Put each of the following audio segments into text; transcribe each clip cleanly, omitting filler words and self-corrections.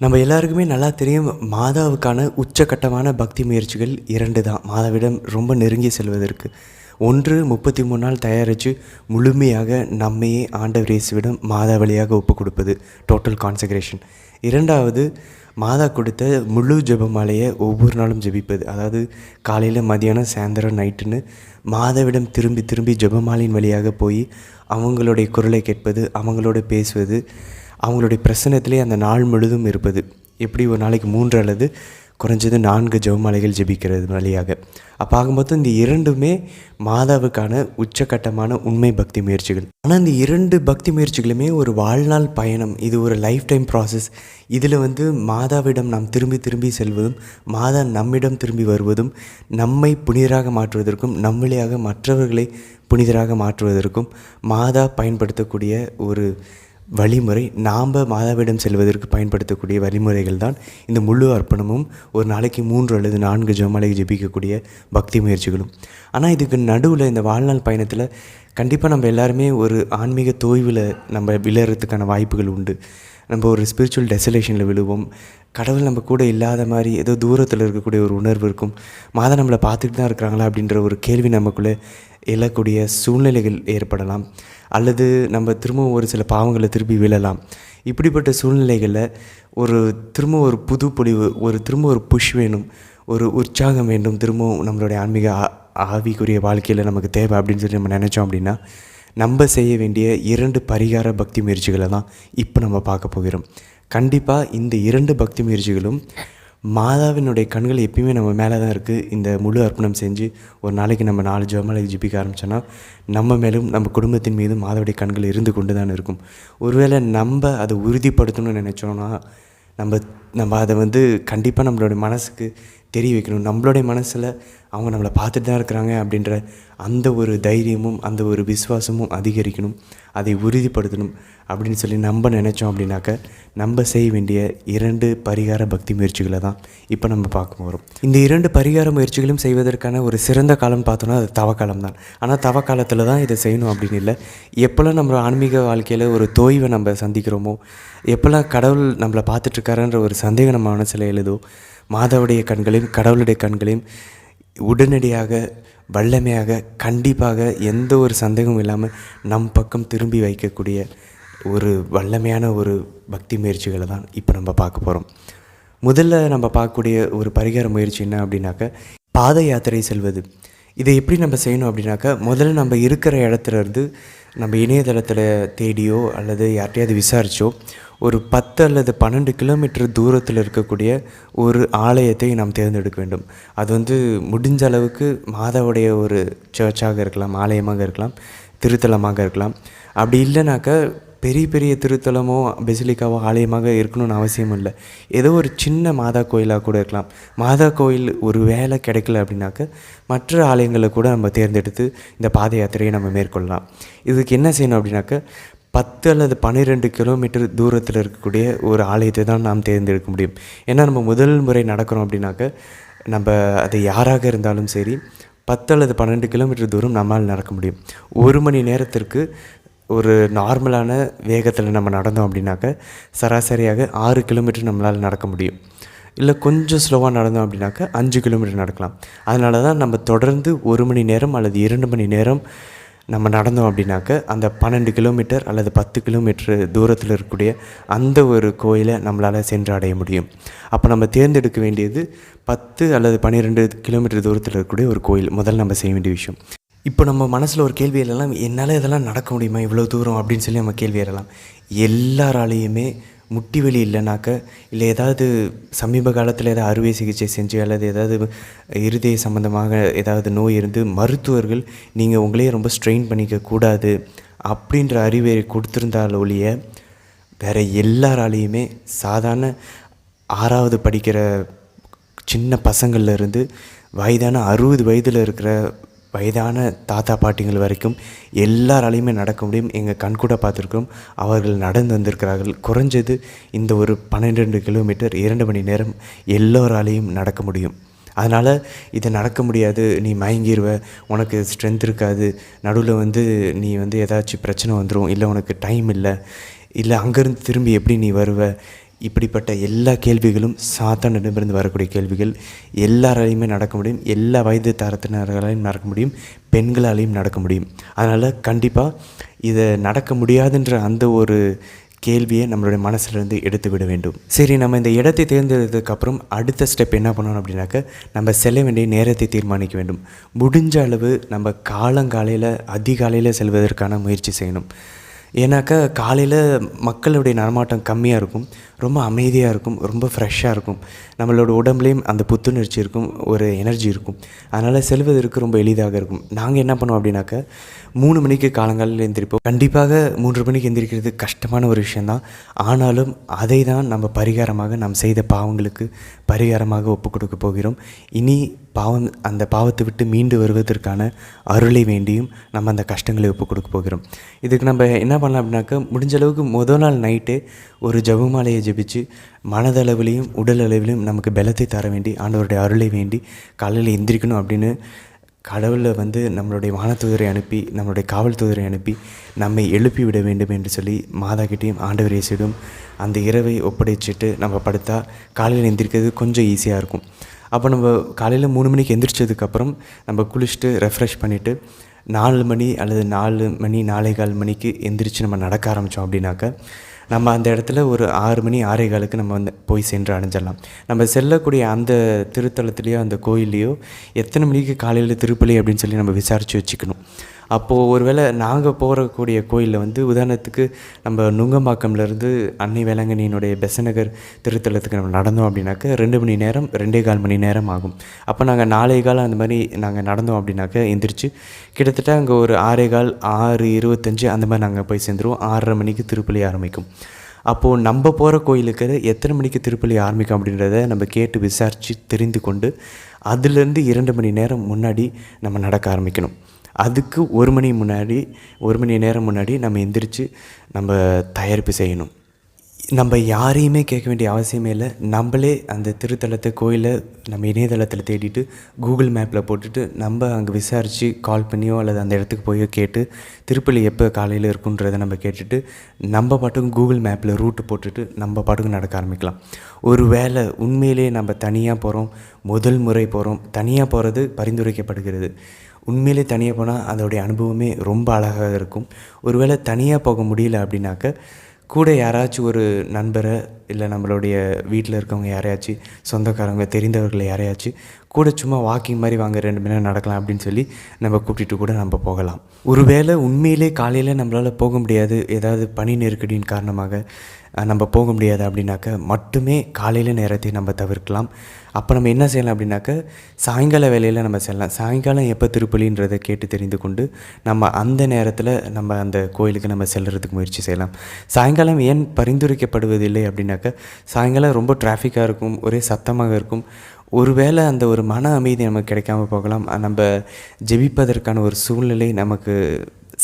நம்ம எல்லாருக்குமே நல்லா தெரியும். மாதாவுக்கான உச்சகட்டமான பக்தி முயற்சிகள் 2 தான். மாதாவிடம் ரொம்ப நெருங்கி செல்வதற்கு. ஒன்று 33 நாள் தயாரித்து முழுமையாக நம்மையே ஆண்டவர் இயேசுவிடம் மாதா வழியாக ஒப்புக் கொடுப்பது, டோட்டல் கான்சக்ரேஷன். 2வது மாதா கொடுத்த முழு ஜெபமாலையை ஒவ்வொரு நாளும் ஜெபிப்பது. அதாவது காலையில், மதியானம், சாயந்தரம், நைட்டுன்னு மாதாவிடம் திரும்பி திரும்பி ஜெபமாலையின் வழியாக போய் அவங்களுடைய குரலை கேட்பது, அவங்களோட பேசுவது, அவங்களுடைய பிரசன்னத்திலே அந்த நாள் முழுதும் இருப்பது. எப்படி ஒரு நாளைக்கு 3 அல்லது குறைஞ்சது 4 ஜெபமாலைகள் ஜெபிக்கிறது வழியாக. அப்போ ஆகும்போது இந்த 2மே மாதாவுக்கான உச்சக்கட்டமான உண்மை பக்தி முயற்சிகள். ஆனால் இந்த 2 பக்தி முயற்சிகளுமே ஒரு வாழ்நாள் பயணம். இது ஒரு லைஃப் டைம் ப்ராசஸ். இதில் மாதாவிடம் நாம் திரும்பி திரும்பி செல்வதும், மாதா நம்மிடம் திரும்பி வருவதும், நம்மை புனிதராக மாற்றுவதற்கும், நம் வழியாக மற்றவர்களை புனிதராக மாற்றுவதற்கும் மாதா பயன்படுத்தக்கூடிய ஒரு வழிமுறை. நாம் மாதாவிடம் செல்வதற்கு பயன்படுத்தக்கூடிய வழிமுறைகள் தான் இந்த முழு அர்ப்பணமும், ஒரு நாளைக்கு 3 அல்லது 4 ஜெபமாலை ஜெபிக்கக்கூடிய பக்தி முயற்சிகளும். ஆனால் இதுக்கு நடுவில் இந்த வாழ்நாள் பயணத்தில் கண்டிப்பாக நம்ம எல்லாருமே ஒரு ஆன்மீக தோய்வில் நம்ம விழறதுக்கான வாய்ப்புகள் உண்டு. நம்ம ஒரு ஸ்பிரிச்சுவல் டெசலேஷனில் விழுவோம். கடவுள் நம்ம கூட இல்லாத மாதிரி ஏதோ தூரத்தில் இருக்கக்கூடிய ஒரு உணர்வு இருக்கும். மாதா நம்மளை பார்த்துட்டு தான் இருக்கிறாங்களா அப்படின்ற ஒரு கேள்வி நமக்குள்ளே எழக்கூடிய சூழ்நிலைகள் ஏற்படலாம். அல்லது நம்ம திரும்பவும் ஒரு சில பாவங்களை திரும்பி விழலாம். இப்படிப்பட்ட சூழ்நிலைகளில் திரும்ப ஒரு புது பொலிவு, திரும்ப ஒரு புஷ் வேணும், ஒரு உற்சாகம் வேண்டும், திரும்பவும் நம்மளுடைய ஆன்மீக ஆவிக்குரிய வாழ்க்கையில் நமக்கு தேவை அப்படின்னு சொல்லி நம்ம நினச்சோம் அப்படின்னா, நம்ம செய்ய வேண்டிய 2 பரிகார பக்தி முயற்சிகளை தான் இப்போ நம்ம பார்க்க போகிறோம். கண்டிப்பாக இந்த 2 பக்தி முயற்சிகளும் மாதாவினுடைய கண்கள் எப்பயுமே நம்ம மேலே தான் இருக்குது. இந்த முழு அர்ப்பணம் செஞ்சு ஒரு நாளைக்கு நம்ம 4 ஜெபமாலை ஜெபிக்க ஆரம்பித்தோன்னா நம்ம மேலும் நம்ம குடும்பத்தின் மீதும் மாதாவுடைய கண்கள் இருந்து கொண்டு தான் இருக்கும். ஒருவேளை நம்ம அதை உறுதிப்படுத்தணும்னு நினச்சோன்னா நம்ம அதை கண்டிப்பாக நம்மளுடைய மனசுக்கு தெரிய வைக்கணும். நம்மளுடைய மனசில் அவங்க நம்மளை பார்த்துட்டு தான் இருக்கிறாங்க அப்படின்ற அந்த ஒரு தைரியமும் அந்த ஒரு விசுவாசமும் அதிகரிக்கணும். அதை உறுதிப்படுத்தணும் அப்படின்னு சொல்லி நம்ம நினச்சோம் அப்படின்னாக்க நம்ம செய்ய வேண்டிய 2 பரிகார பக்தி முயற்சிகளை தான் இப்போ நம்ம பார்க்க போகிறோம். இந்த 2 பரிகார முயற்சிகளும் செய்வதற்கான ஒரு சிறந்த காலம் பார்த்தோன்னா அது தவக்காலம் தான். ஆனால் தவக்காலத்தில் தான் இதை செய்யணும் அப்படின்னு இல்லை. எப்போல்லாம் நம்ம ஆன்மீக வாழ்க்கையில் ஒரு தோய்வை நம்ம சந்திக்கிறோமோ, எப்போல்லாம் கடவுள் நம்மளை பார்த்துட்ருக்காருன்ற ஒரு சந்தேகம் நம்ம மனசில் எழுதோ, மாதாவுடைய கண்களையும் கடவுளுடைய கண்களையும் உடனடியாக வல்லமையாக கண்டிப்பாக எந்த ஒரு சந்தேகமும் இல்லாமல் நம் பக்கம் திரும்பி வைக்கக்கூடிய ஒரு வல்லமையான ஒரு பக்தி முயற்சிகளை தான் இப்போ நம்ம பார்க்க போகிறோம். முதல்ல நம்ம பார்க்கக்கூடிய ஒரு பரிகார முயற்சி என்ன அப்படின்னாக்க, பாத யாத்திரை செல்வது. இதை எப்படி நம்ம செய்யணும் அப்படின்னாக்கா, முதல்ல நம்ம இருக்கிற இடத்துலேருந்து நம்ம இணையதளத்தில் தேடியோ அல்லது யார்கிட்டையாவது விசாரித்தோ ஒரு 10 அல்லது 12 கிலோமீட்டர் தூரத்தில் இருக்கக்கூடிய ஒரு ஆலயத்தை நாம் தேர்ந்தெடுக்க வேண்டும். அது முடிஞ்ச அளவுக்கு மாதாவுடைய ஒரு சர்ச்சாக இருக்கலாம், ஆலயமாக இருக்கலாம், திருத்தலமாக இருக்கலாம். அப்படி இல்லைனாக்கா பெரிய பெரிய திருத்தலமோ பெசிலிக்காவோ ஆலயமாக இருக்கணும்னு அவசியம் இல்லை. ஏதோ ஒரு சின்ன மாதா கோயிலாக கூட இருக்கலாம். மாதா கோயில் ஒரு வேளை கிடைக்கல அப்படின்னாக்க மற்ற ஆலயங்களை கூட நம்ம தேர்ந்தெடுத்து இந்த பாத யாத்திரையை நம்ம மேற்கொள்ளலாம். இதுக்கு என்ன செய்யணும் அப்படின்னாக்க, 10 அல்லது 12 கிலோமீட்டர் தூரத்தில் இருக்கக்கூடிய ஒரு ஆலயத்தை தான் நாம் தேர்ந்தெடுக்க முடியும். ஏன்னா நம்ம முதல் முறை நடக்கிறோம் அப்படின்னாக்க நம்ம அது யாராக இருந்தாலும் சரி 10 அல்லது 12 கிலோமீட்டர் தூரம் நம்மளால் நடக்க முடியும். 1 மணி நேரத்திற்கு ஒரு நார்மலான வேகத்தில் நம்ம நடந்தோம் அப்படின்னாக்க சராசரியாக 6 கிலோமீட்டர் நம்மளால் நடக்க முடியும். இல்லை கொஞ்சம் ஸ்லோவாக நடந்தோம் அப்படின்னாக்க 5 கிலோமீட்டர் நடக்கலாம். அதனால தான் நம்ம தொடர்ந்து 1 மணி நேரம் அல்லது 2 மணி நேரம் நம்ம நடந்தோம் அப்படின்னாக்க அந்த 12 கிலோமீட்டர் அல்லது 10 கிலோமீட்டர் தூரத்தில் இருக்கக்கூடிய அந்த ஒரு கோயிலை நம்மளால் சென்று அடைய முடியும். அப்போ நம்ம தேர்ந்தெடுக்க வேண்டியது 10 அல்லது 12 கிலோமீட்டர் தூரத்தில் இருக்கக்கூடிய ஒரு கோயில். முதல்ல நம்ம செய்ய வேண்டிய விஷயம். இப்போ நம்ம மனசில் ஒரு கேள்வி எழலாம், என்னால் இதெல்லாம் நடக்க முடியுமா இவ்வளோ தூரம் அப்படின்னு சொல்லி நம்ம கேள்வி எழலாம். எல்லாராலேயுமே முட்டி வலி இல்லைனாக்க, இல்லை ஏதாவது சமீப காலத்தில் ஏதாவது அறுவை சிகிச்சை செஞ்சு அல்லது ஏதாவது இருதய சம்மந்தமாக ஏதாவது நோய் இருந்து மருத்துவர்கள் நீங்கள் உங்களையே ரொம்ப ஸ்ட்ரெயின் பண்ணிக்க கூடாது அப்படின்ற அறிவுரை கொடுத்துருந்தால் ஒழிய வேறு எல்லாராலேயுமே சாதாரண 6வது படிக்கிற சின்ன பசங்கள்லேருந்து வயதான 60 வயதில் இருக்கிற வயதான தாத்தா பாட்டிகள் வரைக்கும் எல்லாராலையுமே நடக்க முடியும். எங்கள் கண்கூட பார்த்துருக்கோம். அவர்கள் நடந்து வந்திருக்கிறார்கள். குறைஞ்சது இந்த ஒரு 12 கிலோமீட்டர் 2 மணி நேரம் எல்லோராலையும் நடக்க முடியும். அதனால் இது நடக்க முடியாது, நீ மயங்கிடுவ, உனக்கு ஸ்ட்ரென்த் இருக்காது, நடுவில் நீ ஏதாச்சும் பிரச்சனை வந்துடும், இல்லை உனக்கு டைம் இல்லை, இல்லை அங்கேருந்து திரும்பி எப்படி நீ வருவ, இப்படிப்பட்ட எல்லா கேள்விகளும் சாத்தானிடமிருந்து வரக்கூடிய கேள்விகள். எல்லாராலையுமே நடக்க முடியும், எல்லா வயது தரத்தினர்களாலையும் நடக்க முடியும், பெண்களாலையும் நடக்க முடியும். அதனால் கண்டிப்பாக இதை நடக்க முடியாதுன்ற அந்த ஒரு கேள்வியை நம்மளுடைய மனசுலேருந்து எடுத்து விட வேண்டும். சரி, நம்ம இந்த இடத்தை தேர்ந்தெடுத்ததுக்கப்புறம் அடுத்த ஸ்டெப் என்ன பண்ணணும் அப்படின்னாக்க, நம்ம செல்ல வேண்டிய நேரத்தை தீர்மானிக்க வேண்டும். முடிஞ்ச அளவு நம்ம காலங்காலையில் அதிகாலையில் செல்வதற்கான முயற்சி செய்யணும். ஏன்னாக்கா காலையில் மக்களுடைய நடமாட்டம் கம்மியாக இருக்கும், ரொம்ப அமைதியாக இருக்கும், ரொம்ப ஃப்ரெஷ்ஷாக இருக்கும். நம்மளோட உடம்புலேயும் அந்த புத்துணர்ச்சி இருக்கும், ஒரு எனர்ஜி இருக்கும். அதனால் செல்வதற்கு ரொம்ப எளிதாக இருக்கும். நாங்கள் என்ன பண்ணுவோம் அப்படின்னாக்கா 3 மணிக்கு காலங்காலையில் எந்திரிப்போம். கண்டிப்பாக 3 மணிக்கு எந்திரிக்கிறது கஷ்டமான ஒரு விஷயந்தான். ஆனாலும் அதை தான் நம்ம பரிகாரமாக நாம் செய்த பாவங்களுக்கு பரிகாரமாக ஒப்பு கொடுக்க போகிறோம். இனி அந்த பாவத்தை விட்டு மீண்டு வருவதற்கான அருளை வேண்டியும் நம்ம அந்த கஷ்டங்களை ஒப்பு கொடுக்க போகிறோம். இதுக்கு நம்ம என்ன பண்ணலாம் அப்படின்னாக்கா, முடிஞ்ச அளவுக்கு முதல் நாள் நைட்டே ஒரு ஜெபமாலையை ஜெபிச்சு மனதளவிலையும் உடல் அளவிலையும் நமக்கு பலத்தை தர வேண்டி ஆண்டவருடைய அருளை வேண்டி காலையில் எந்திரிக்கணும் அப்படின்னு கடவுளில் நம்மளுடைய வானத்தூதரை அனுப்பி, நம்மளுடைய காவல்துறை அனுப்பி நம்மை எழுப்பி விட வேண்டும் என்று சொல்லி மாதாக்கிட்டையும் ஆண்டவர் இயேசுவிடம் அந்த இரவை ஒப்படைச்சிட்டு நம்ம படுத்தா காலையில் எந்திரிக்கிறது கொஞ்சம் ஈஸியாக இருக்கும். அப்போ நம்ம காலையில் 3 மணிக்கு எந்திரிச்சதுக்கப்புறம் நம்ம குளிச்சுட்டு ரெஃப்ரெஷ் பண்ணிவிட்டு 4 மணி அல்லது 4 மணி 4:15 மணிக்கு எந்திரிச்சு நம்ம நடக்க ஆரம்பித்தோம் அப்படின்னாக்கா, நம்ம அந்த இடத்துல ஒரு 6 மணி 6:15க்கு நம்ம போய் சென்று அடைஞ்சிடலாம். நம்ம செல்லக்கூடிய அந்த திருத்தலத்துலேயோ அந்த கோயில்லையோ எத்தனை மணிக்கு காலையில் திருப்பலி அப்படின்னு சொல்லி நம்ம விசாரித்து வச்சுக்கணும். அப்போது ஒருவேளை நாங்கள் போகக்கூடிய கோயிலில் உதாரணத்துக்கு நம்ம நுங்கம்பாக்கம்லேருந்து அன்னை வேளாங்கண்ணியினுடைய பெசநகர் திருத்தலத்துக்கு நம்ம நடந்தோம் அப்படின்னாக்க 2 மணி நேரம் 2.25 மணி நேரம் ஆகும். அப்போ நாங்கள் 4:15 அந்த மாதிரி நாங்கள் நடந்தோம் அப்படின்னாக்க எந்திரிச்சு கிட்டத்தட்ட அங்கே ஒரு 6:15 6:25 அந்த மாதிரி நாங்கள் போய் சேர்ந்துருவோம். 6:30 மணிக்கு திருப்பலி ஆரம்பிக்கும். அப்போது நம்ம போகிற கோயிலுக்கு எத்தனை மணிக்கு திருப்பலி ஆரம்பிக்கும் அப்படின்றத நம்ம கேட்டு விசாரித்து தெரிந்து கொண்டு அதுலேருந்து 2 மணி நேரம் முன்னாடி நம்ம நடக்க ஆரம்பிக்கணும். அதுக்கு 1 மணி நேரம் முன்னாடி நம்ம எந்திரிச்சு நம்ம தயாரிப்பு செய்யணும். நம்ம யாரையுமே கேட்க வேண்டிய அவசியமே இல்லை. நம்மளே அந்த திருத்தலத்தை கோயிலை நம்ம இணையதளத்தில் தேடிட்டு கூகுள் மேப்பில் போட்டுட்டு நம்ம அங்கே விசாரித்து கால் பண்ணியோ அல்லது அந்த இடத்துக்கு போயோ கேட்டு திருப்பலி எப்போ காலையில் இருக்குன்றதை நம்ம கேட்டுட்டு நம்ம பாட்டுக்கும் கூகுள் மேப்பில் ரூட்டு போட்டுட்டு நம்ம பாட்டுக்கும் நடக்க ஆரம்பிக்கலாம். ஒரு வேளை உண்மையிலே நம்ம தனியாக போகிறோம், முதல் முறை போகிறோம், தனியாக போகிறது பரிந்துரைக்கப்படுகிறது. உண்மையிலே தனியாக போனால் அதோடைய அனுபவமே ரொம்ப அழகாக இருக்கும். ஒருவேளை தனியாக போக முடியல அப்படின்னாக்க கூட யாராச்சும் ஒரு நண்பரை இல்லை நம்மளுடைய வீட்டில் இருக்கவங்க யாரையாச்சும் சொந்தக்காரங்க தெரிந்தவர்களை யாரையாச்சும் கூட சும்மா வாக்கிங் மாதிரி வாங்க 2 மணி நேரம் நடக்கலாம் அப்படின்னு சொல்லி நம்ம கூப்பிட்டுட்டு கூட நம்ம போகலாம். ஒருவேளை உண்மையிலே காலையில் நம்மளால் போக முடியாது, ஏதாவது பணி நெருக்கடியின் காரணமாக நம்ம போக முடியாது அப்படின்னாக்க மட்டுமே காலையில் நேரத்தை நம்ம தவிர்க்கலாம். அப்போ நம்ம என்ன செய்யலாம் அப்படின்னாக்க சாயங்கால வேலையில் நம்ம செல்லலாம். சாயங்காலம் எப்போ திருப்பலின்றதை கேட்டு தெரிந்து கொண்டு நம்ம அந்த நேரத்தில் நம்ம அந்த கோயிலுக்கு நம்ம செல்கிறதுக்கு முயற்சி செய்யலாம். சாயங்காலம் ஏன் பரிந்துரைக்கப்படுவதில்லை அப்படின்னாக்க, சாயங்காலம் ரொம்ப டிராஃபிக்காக இருக்கும், ஒரே சத்தமாக இருக்கும். ஒருவேளை அந்த ஒரு மன அமைதி நமக்கு கிடைக்காம போகலாம். நம்ம ஜெபிப்பதற்கான ஒரு சூழ்நிலை நமக்கு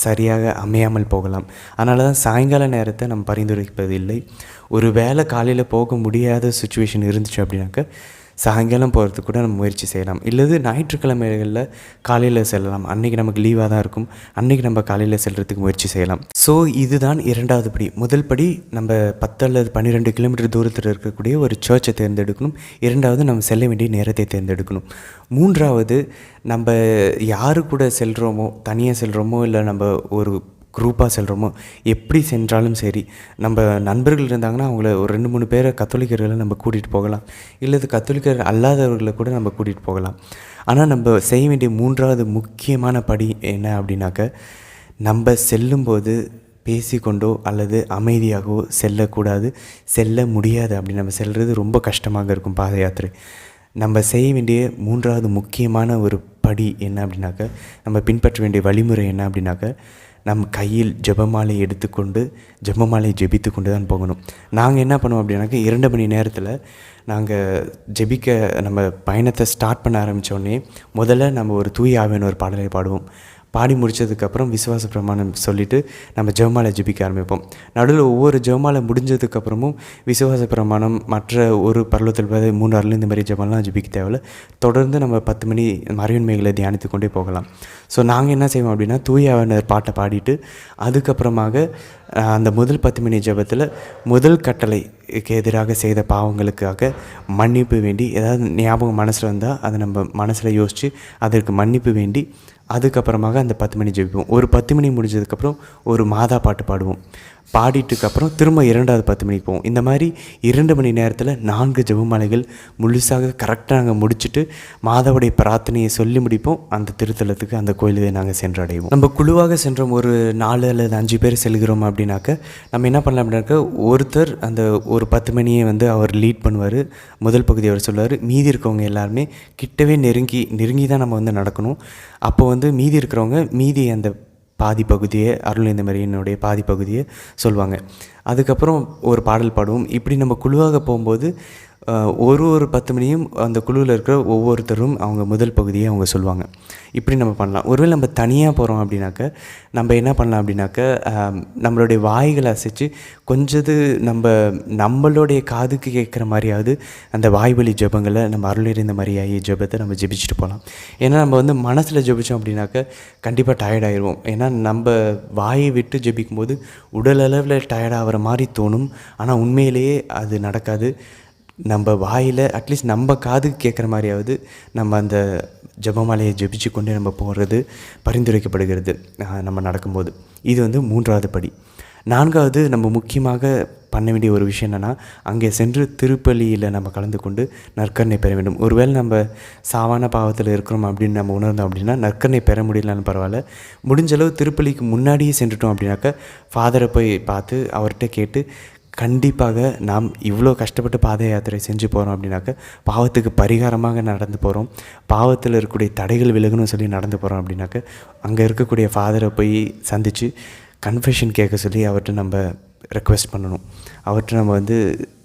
சரியாக அமையாமல் போகலாம். அதனால தான் சாயங்கால நேரத்தை நம்ம பரிந்துரைப்பதில்லை. ஒரு வேளை காலையில் போக முடியாத சுச்சுவேஷன் இருந்துச்சு அப்படின்னாக்க சாயங்காலம் போகிறதுக்கு கூட நம்ம முயற்சி செய்யலாம். இல்லது ஞாயிற்றுக்கிழமைகளில் காலையில் செல்லலாம். அன்றைக்கி நமக்கு லீவாக தான் இருக்கும், அன்றைக்கி நம்ம காலையில் செல்கிறதுக்கு முயற்சி செய்யலாம். ஸோ இதுதான் 2வது படி. முதல் படி நம்ம 10 அல்லது 12 கிலோமீட்டர் தூரத்தில் இருக்கக்கூடிய ஒரு சர்ச்சை தேர்ந்தெடுக்கணும். 2வது நம்ம செல்ல வேண்டிய நேரத்தை தேர்ந்தெடுக்கணும். 3வது நம்ம யாரு கூட செல்கிறோமோ, தனியாக செல்கிறோமோ இல்லை நம்ம ஒரு குரூப்பாக செல்கிறோமோ, எப்படி சென்றாலும் சரி, நம்ம நண்பர்கள் இருந்தாங்கன்னா அவங்கள ஒரு 2-3 பேரை கத்தோலிக்கர்களை நம்ம கூட்டிகிட்டு போகலாம். இல்லது கத்தோலிக்கர் அல்லாதவர்களை கூட நம்ம கூட்டிகிட்டு போகலாம். ஆனால் நம்ம செய்ய வேண்டிய 3வது முக்கியமான படி என்ன அப்படின்னாக்க, நம்ம செல்லும்போது பேசிக்கொண்டோ அல்லது அமைதியாகவோ செல்லக்கூடாது, செல்ல முடியாது. அப்படி நம்ம செல்வது ரொம்ப கஷ்டமாக இருக்கும் பாத யாத்திரை. நம்ம செய்ய வேண்டிய 3வது முக்கியமான ஒரு படி என்ன அப்படின்னாக்க, நம்ம பின்பற்ற வேண்டிய வழிமுறை என்ன அப்படின்னாக்க, நம் கையில் ஜெபமாலை எடுத்துக்கொண்டு ஜெபமாலை ஜெபித்து கொண்டு தான் போகணும். நாங்கள் என்ன பண்ணுவோம் அப்படின்னாக்க 2 மணி நேரத்தில் நாங்கள் ஜெபிக்க நம்ம பயணத்தை ஸ்டார்ட் பண்ண ஆரம்பித்தோடனே முதல்ல நம்ம ஒரு தூய ஆவியான ஒரு பாடலை பாடுவோம். பாடி முடித்ததுக்கப்புறம் விசுவாச பிரமாணம் சொல்லிவிட்டு நம்ம ஜெபமாலை ஜெபிக்க ஆரம்பிப்போம். நடுவில் ஒவ்வொரு ஜெபமாலை முடிஞ்சதுக்கப்புறமும் விசுவாச பிரமாணம், மற்ற ஒரு பரலோகத்தில் 3 அருள் இந்த மாதிரி ஜெபம்லாம் ஜெபிக்க தேவையில்ல. தொடர்ந்து நம்ம 10 மணி மறையுண்மைகளை தியானித்து கொண்டே போகலாம். ஸோ நாங்கள் என்ன செய்வோம் அப்படின்னா, தூய ஆவியானவர் பாட்டை பாடிட்டு அதுக்கப்புறமாக அந்த முதல் 10 மணி ஜெபத்தில் முதல் கட்டளைக்கு எதிராக செய்த பாவங்களுக்காக மன்னிப்பு வேண்டி, ஏதாவது ஞாபகம் மனசில் வந்தால் அதை நம்ம மனசில் யோசித்து அதற்கு மன்னிப்பு வேண்டி அதுக்கப்புறமாக அந்த 10 மணி ஜெபிப்போம். ஒரு 10 மணி முடிஞ்சதுக்கப்புறம் ஒரு மாதா பாட்டு பாடுவோம். பாடிட்டுக்கப்புறம் திரும்ப 2வது 10 மணிக்கு போவோம். இந்த மாதிரி 2 மணி நேரத்தில் 4 ஜெபமாலைகள் முழுசாக கரெக்டாக நாங்கள் முடிச்சுட்டு மாதாவுடைய பிரார்த்தனையை சொல்லி முடிப்போம். அந்த திருத்தலத்துக்கு, அந்த கோயிலுக்கு நாங்கள் சென்றடைவோம். நம்ம குழுவாக சென்றோம், ஒரு 4 அல்லது 5 பேர் செல்கிறோம் அப்படின்னாக்க நம்ம என்ன பண்ணலாம் அப்படின்னாக்க, ஒருத்தர் அந்த ஒரு 10 மணியை அவர் லீட் பண்ணுவார், முதல் பகுதி அவர் சொல்லுவார். மீதி இருக்கவங்க எல்லாருமே கிட்டவே நெருங்கி தான் நம்ம நடக்கணும். அப்போ மீதி இருக்கிறவங்க மீதி அந்த பாதி பகுதியை, அருள்நிதி மரியினுடைய பாதி பகுதியை சொல்லுவாங்க. அதுக்கப்புறம் ஒரு பாடல் பாடுவோம். இப்படி நம்ம குழுவாக போகும்போது ஒரு 10 மணியும் அந்த குழுவில் இருக்கிற ஒவ்வொருத்தரும் அவங்க முதல் பகுதியை அவங்க சொல்லுவாங்க. இப்படி நம்ம பண்ணலாம். ஒருவேளை நம்ம தனியாக போகிறோம் அப்படின்னாக்க நம்ம என்ன பண்ணலாம் அப்படின்னாக்க, நம்மளுடைய வாய்களை அசைச்சு கொஞ்சது நம்மளுடைய காதுக்கு கேட்குற மாதிரியாவது அந்த வாய்வழி ஜெபங்களை, நம்ம அருள்நிறைந்த மரியாதை ஜெபத்தை நம்ம ஜெபிச்சுட்டு போகலாம். ஏன்னா நம்ம மனசில் ஜெபித்தோம் அப்படின்னாக்க கண்டிப்பாக டயர்டாகிடுவோம். ஏன்னா நம்ம வாயை விட்டு ஜெபிக்கும்போது உடல் அளவில் டயர்டாகிற மாதிரி தோணும். ஆனால் உண்மையிலேயே அது நடக்காது. நம்ம வாயில் அட்லீஸ்ட் நம்ம காதுக்கு கேட்குற மாதிரியாவது நம்ம அந்த ஜெபமாலையை ஜெபிச்சு கொண்டு நம்ம போகிறது பரிந்துரைக்கப்படுகிறது நம்ம நடக்கும்போது. இது 3வது படி. 4வது நம்ம முக்கியமாக பண்ண வேண்டிய ஒரு விஷயம் என்னென்னா, அங்கே சென்று திருப்பலியில் நம்ம கலந்து கொண்டு நற்கருணை பெற வேண்டும். ஒருவேளை நம்ம சாவான பாவத்தில் இருக்கிறோம் அப்படின்னு நம்ம உணர்ந்தோம் அப்படின்னா நற்கருணை பெற முடியலன்னு பரவாயில்ல, முடிஞ்சளவு திருப்பலிக்கு முன்னாடியே சென்றுட்டோம் அப்படின்னாக்க ஃபாதரை போய் பார்த்து அவர்கிட்ட கேட்டு, கண்டிப்பாக நாம் இவ்வளோ கஷ்டப்பட்டு பாத யாத்திரை செஞ்சு போகிறோம் அப்படின்னாக்க பாவத்துக்கு பரிகாரமாக நடந்து போகிறோம், பாவத்தில் இருக்கக்கூடிய தடைகள் விலகணும்னு சொல்லி நடந்து போகிறோம் அப்படின்னாக்க அங்கே இருக்கக்கூடிய ஃபாதரை போய் சந்தித்து கன்ஃபெஷன் கேட்க சொல்லி அவர்கிட்ட நம்ம ரெக்வெஸ்ட் பண்ணணும். அவர்கிட்ட நம்ம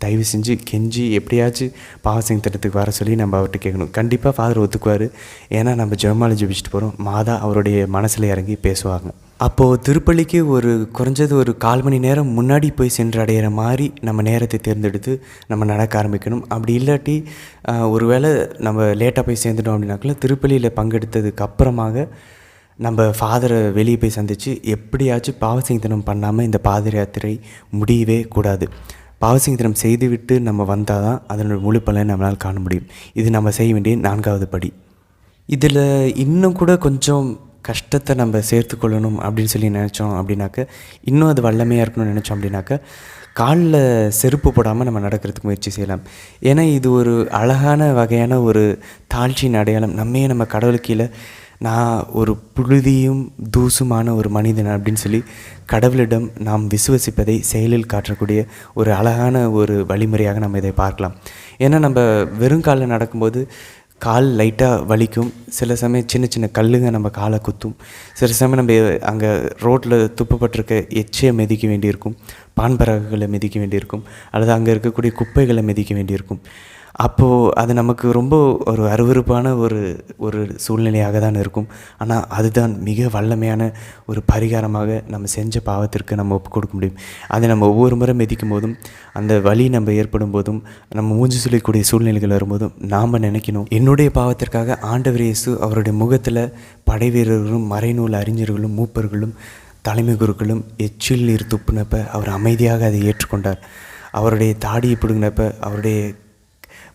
தயவு செஞ்சு கெஞ்சி எப்படியாச்சும் பாவசிங் திட்டத்துக்கு வர சொல்லி நம்ம அவர்கிட்ட கேட்கணும். கண்டிப்பாக ஃபாதர் ஒத்துக்குவார். ஏன்னா நம்ம ஜெபமாலை ஜெபிச்சுட்டு போகிறோம். மாதா அவருடைய மனசில் இறங்கி பேசுவாங்க. அப்போது திருப்பலிக்கு குறைஞ்சது ஒரு 1/4 மணி நேரம் முன்னாடி போய் சென்று அடையிற மாதிரி நம்ம நேரத்தை தேர்ந்தெடுத்து நம்ம நடக்க ஆரம்பிக்கணும். அப்படி இல்லாட்டி ஒருவேளை நம்ம லேட்டாக போய் சேர்ந்துட்டோம் அப்படின்னாக்கல திருப்பலியில் பங்கெடுத்ததுக்கு அப்புறமாக நம்ம ஃபாதரை வெளியே போய் சந்தித்து எப்படியாச்சும் பாவசிங்கத்தனம் பண்ணாமல் இந்த பாத யாத்திரை முடியவே கூடாது. பாவசிங்கத்தனம் செய்துவிட்டு நம்ம வந்தால் தான் அதனோட முழு பலனை நம்மளால் காண முடியும். இது நம்ம செய்ய வேண்டிய 4வது படி. இதில் இன்னும் கூட கொஞ்சம் கஷ்டத்தை நம்ம சேர்த்துக்கொள்ளணும் அப்படின்னு சொல்லி நினச்சோம் அப்படின்னாக்க, இன்னும் அது வல்லமையாக இருக்கணும்னு நினச்சோம் அப்படின்னாக்க, காலில் செருப்பு போடாமல் நம்ம நடக்கிறதுக்கு முயற்சி செய்யலாம். ஏன்னா இது ஒரு அழகான வகையான ஒரு தாழ்ச்சியின் அடையாளம். நம்ம கடவுளுக்கு கீழே நான் ஒரு புழுதியும் தூசுமான ஒரு மனிதன் அப்படின்னு சொல்லி கடவுளிடம் நாம் விசுவசிப்பதை செயலில் காட்டக்கூடிய ஒரு அழகான ஒரு வழிமுறையாக நம்ம இதை பார்க்கலாம். ஏன்னா நம்ம வெறும் காலில் நடக்கும்போது கால் லைட்டாக வலிக்கும், சில சமயம் சின்ன சின்ன கல்லுங்க நம்ம காலை குத்தும், சில சமயம் நம்ம அங்கே ரோட்டில் துப்பப்பட்டிருக்க எச்சையை மிதிக்க வேண்டியிருக்கும், பான்பரகுகளை மிதிக்க வேண்டியிருக்கும், அல்லது அங்கே இருக்கக்கூடிய குப்பைகளை மிதிக்க வேண்டியிருக்கும். அப்போது அது நமக்கு ரொம்ப ஒரு அருவருப்பான ஒரு சூழ்நிலையாக தான் இருக்கும். ஆனால் அதுதான் மிக வல்லமையான ஒரு பரிகாரமாக நம்ம செஞ்ச பாவத்திற்கு நம்ம ஒப்பு கொடுக்க முடியும். அதை நம்ம ஒவ்வொரு முறை மிதிக்கும் போதும், அந்த வலி நம்ம ஏற்படும் போதும், நம்ம மூஞ்சி சொல்லக்கூடிய சூழ்நிலைகள் வரும்போதும் நாம் நினைக்கணும், என்னுடைய பாவத்திற்காக ஆண்டவர் இயேசு அவருடைய முகத்தில் படை வீரர்களும் மறைநூல் அறிஞர்களும் மூப்பர்களும் தலைமை குருக்களும் எச்சில் நீர் துப்புனப்ப அவர் அமைதியாக அதை ஏற்றுக்கொண்டார். அவருடைய தாடியை பிடுங்கினப்ப, அவருடைய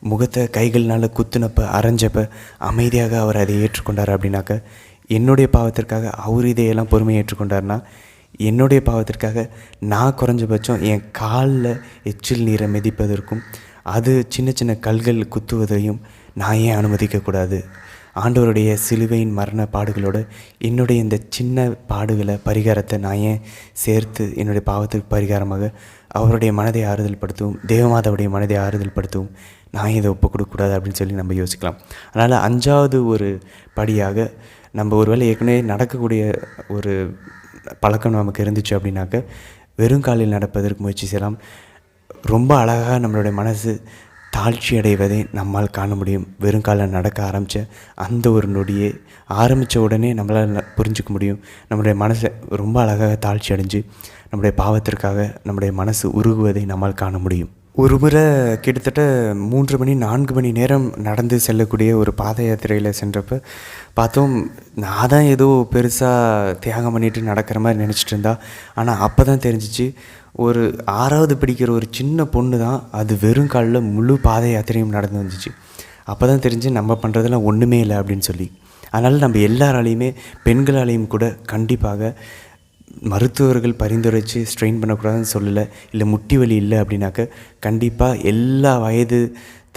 முகத்தை கைகள்னால் குத்துனப்ப அரைஞ்சப்ப அமைதியாக அவர் அதை ஏற்றுக்கொண்டார். அப்படின்னாக்க என்னுடைய பாவத்திற்காக அவர் இதையெல்லாம் பொறுமையை ஏற்றுக்கொண்டார்னா, என்னுடைய பாவத்திற்காக நான் குறைஞ்சபட்சம் என் காலில் எச்சில் நீரை மிதிப்பதற்கும் அது சின்ன சின்ன கல்கள் குத்துவதையும் நான் ஏன் அனுமதிக்கக்கூடாது? ஆண்டவருடைய சிலுவையின் மரண பாடுகளோடு என்னுடைய இந்த சின்ன பாடுகளை பரிகாரத்தை நான் ஏன் சேர்த்து என்னுடைய பாவத்துக்கு பரிகாரமாக அவருடைய மனதை ஆறுதல் படுத்தவும், தேவமாதாவுடைய மனதை ஆறுதல் படுத்தவும் நான் இதை ஒப்பு கொடுக்கக்கூடாது அப்படின்னு சொல்லி நம்ம யோசிக்கலாம். அதனால் 5வது ஒரு படியாக நம்ம ஒருவேளை ஏற்கனவே நடக்கக்கூடிய ஒரு பழக்கம் நமக்கு இருந்துச்சு அப்படின்னாக்க வெறும் காலில் நடப்பதற்கு முயற்சி செய்யலாம். ரொம்ப அழகாக நம்மளுடைய மனசு தாழ்ச்சி அடைவதை நம்மால் காண முடியும். வெறும் காலில் நடக்க ஆரம்பித்த அந்த ஒரு நொடியே ஆரம்பித்த உடனே நம்மளால் புரிஞ்சிக்க முடியும். நம்மளுடைய மனசை ரொம்ப அழகாக தாழ்ச்சி அடைஞ்சு நம்முடைய பாவத்திற்காக நம்முடைய மனசு உருகுவதை நம்மால் காண முடியும். ஒரு முறை கிட்டத்தட்ட 3 மணி 4 மணி நேரம் நடந்து செல்லக்கூடிய ஒரு பாத யாத்திரையில் சென்றப்போ பார்த்தோம். நான் தான் ஏதோ பெருசாக தியாகம் பண்ணிட்டு நடக்கிற மாதிரி நினச்சிட்டு இருந்தா. ஆனால் அப்போ தான் தெரிஞ்சிச்சு, ஒரு 6வது படிக்கிற ஒரு சின்ன பொண்ணு தான் அது வெறும் காலில் முழு பாத யாத்திரையும் நடந்து வந்துச்சு. அப்போ தான் தெரிஞ்சு நம்ம பண்ணுறதெல்லாம் ஒன்றுமே இல்லை அப்படின்னு சொல்லி. அதனால் நம்ம எல்லாராலையுமே பெண்களாலேயும் கூட கண்டிப்பாக மருத்துவர்கள் பரிந்துரைச்சு ஸ்ட்ரெயின் பண்ணக்கூடாதுன்னு சொல்லலை, இல்லை முட்டி வலி இல்லை அப்படின்னாக்க கண்டிப்பாக எல்லா வயது